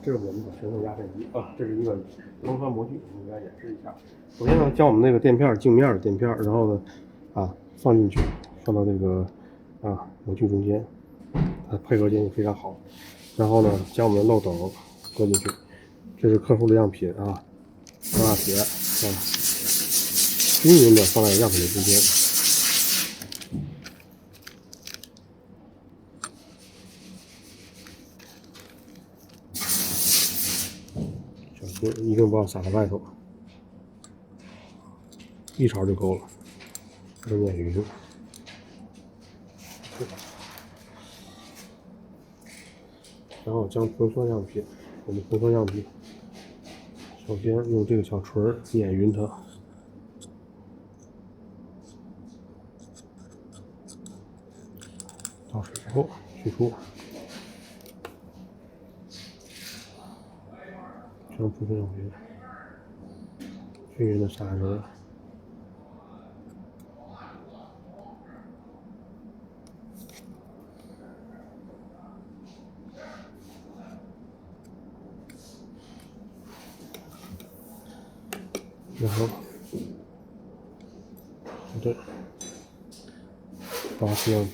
这是我们的全色压片机啊，这是一个光穿模具，我们给大家演示一下。首先呢，将我们那个垫片镜面的垫片，然后呢，放进去，放到这个模具中间，它配合性非常好。然后呢，将我们的漏斗搁进去，这是客户的样品啊，放大铁均匀的放在样品的中间。一定不要撒到外头，一勺就够了，这是鲶鱼。然后将喷刷样品，我们喷刷样品，首先用这个小锤碾匀它，倒水之后取出，将喷刷样品均匀的撒在这。然后对，把这样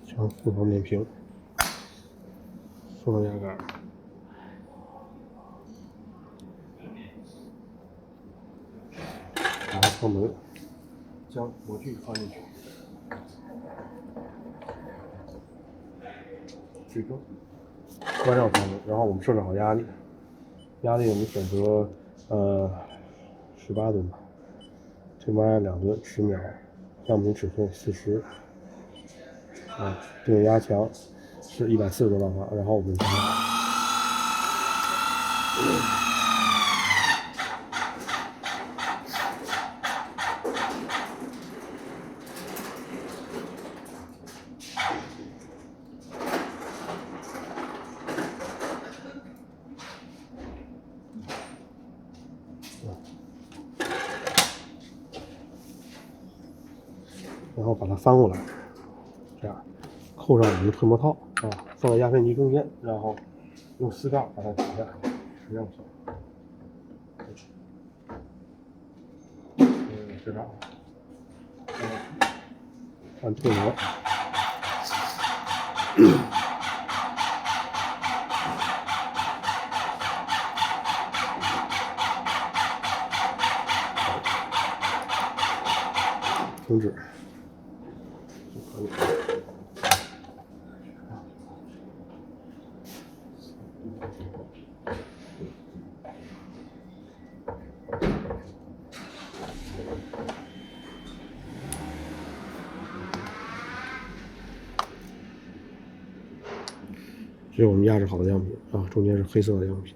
将四方面平，送到压杆，然后敲门，将模具放进去，最终关上舱门，然后我们设置好压力，压力我们选择18吨吧，这边2吨10秒，样品尺寸40，这个压强是140多万瓦，然后我们然后把它翻过来，这样扣上我们的推磨套放在压片机中间，然后用丝杠把它解下来，是这样做。这样，按推磨。停止就可以了。这是我们压制好的样品中间是黑色的样品。